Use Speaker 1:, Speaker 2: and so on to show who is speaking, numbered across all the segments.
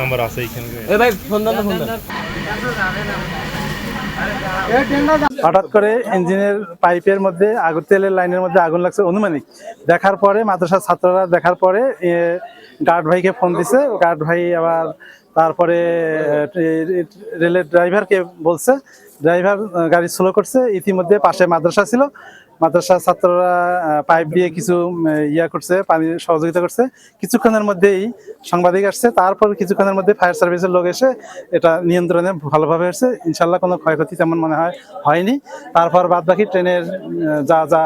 Speaker 1: Number আছে এইখানে।
Speaker 2: এ ভাই ফোন দাও, ফোন দাও।
Speaker 3: হঠাৎ করে ইঞ্জিনের পাইপের মধ্যে আগুন, তেলের লাইনের মধ্যে আগুন লাগছে অনুমানিক। দেখার পরে মাদ্রাসার ছাত্ররা দেখার পরে গার্ড ভাইকে ফোন দিছে। গার্ড ভাই আবার তারপরে রেলের ড্রাইভারকে বলছে, ড্রাইভার গাড়ি স্লো করছে। ইতিমধ্যে পাশে মাদ্রাসা ছিল, মাদ্রাসার ছাত্ররা পাইপ দিয়ে কিছু করছে, পানি সহযোগিতা করছে। কিছুক্ষণের মধ্যেই সাংবাদিক আসছে, তারপর কিছুক্ষণের মধ্যে ফায়ার সার্ভিসের লোক এসে এটা নিয়ন্ত্রণে ভালোভাবে আসছে। ইনশাল্লাহ কোনো ক্ষয়ক্ষতি তেমন মনে হয়নি। তারপর বাদ বাকি ট্রেনের যা যা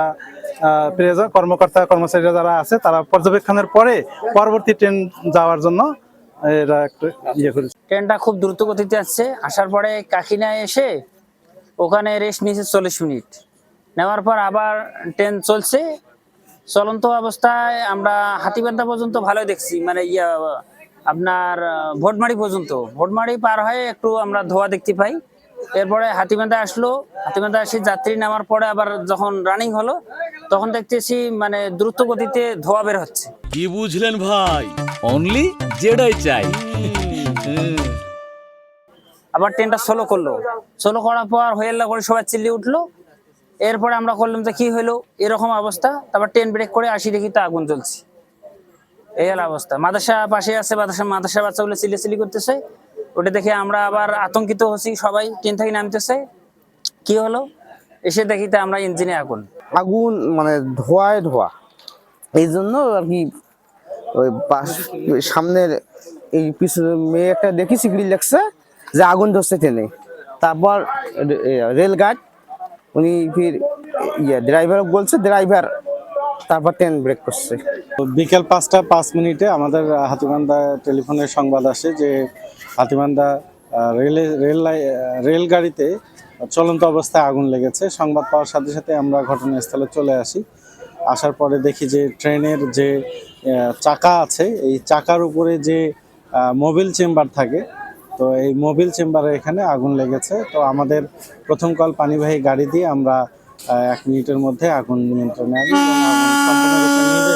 Speaker 3: কর্মকর্তা কর্মচারীরা যারা আছে তারা পর্যবেক্ষণের পরে পরবর্তী ট্রেন যাওয়ার জন্য এরা একটু করেছে।
Speaker 4: ট্রেনটা খুব দ্রুত গতিতে আসছে, আসার পরে কাকিনায় এসে ওখানে রেস্ট নিয়েছে 40 মিনিট। নেওয়ার পর আবার ট্রেন চলছে। চলন্ত অবস্থায় আমরা হাতিবান্ধা পর্যন্ত ভালোই দেখছি, মানে আপনার ভোটমারি পর্যন্ত। ভোটমারি পার হয়ে একটু আমরা ধোয়া দেখতে পাই। এরপরে হাতিবান্ধা আসলো, হাতিবান্ধা এসে যাত্রী নামার পরে আবার যখন রানিং হলো তখন দেখতেছি মানে দ্রুত গতিতে ধোয়া বের হচ্ছে।
Speaker 5: কি বুঝলেন ভাই? অনলি যেটাই চাই।
Speaker 4: আবার ট্রেনটা স্লো করলো, স্লো করার পর হইয়াল্লা করে সবাই চিল্লিয়ে উঠলো। এরপরে আমরা করলাম যে কি হলো, এরকম অবস্থা। তারপর ট্রেন ব্রেক করে আসি, দেখি তো আগুন জ্বলছে। এই হলো অবস্থা। মাদ্রাসা পাশে আছে, মাদ্রাসা বাচ্চাগুলো চিল্লাচিল্লি করতেছে। ওটা দেখে আমরা আবার আতঙ্কিত হচ্ছি, সবাই ট্রেন থেকে নামতেছে। কি হলো, এসে দেখি তো আমরা ইঞ্জিনে আগুন।
Speaker 2: আগুন মানে ধোঁয়ায় ধোয়া, এই জন্য আর কি ওই সামনের এই পিছনে মেয়ে একটা দেখি সিগড়ি লাগছে যে আগুন ধরছে ট্রেনে। তারপর রেল গার্ড উনি ফির ড্রাইভার বলছে, ড্রাইভার তারপর ট্রেন ব্রেক করছে।
Speaker 3: বিকেল 5টা 5 মিনিটে আমাদের হাতিবান্ধা টেলিফোনের সংবাদ আসে যে হাতিবান্ধা রেলগাড়িতে চলন্ত অবস্থায় আগুন লেগেছে। সংবাদ পাওয়ার সাথে সাথে আমরা ঘটনাস্থলে চলে আসি। আসার পরে দেখি যে ট্রেনের যে চাকা আছে, এই চাকার উপরে যে মোবিল চেম্বার থাকে, তো এই মোবিল চেম্বারে এখানে আগুন লেগেছে। তো আমাদের প্রথম কল পানিবাহী গাড়ি দিয়ে আমরা 1 মিনিটের মধ্যে আগুন নিয়ন্ত্রণে আনি এবং আগুন সম্পূর্ণরূপে নিভে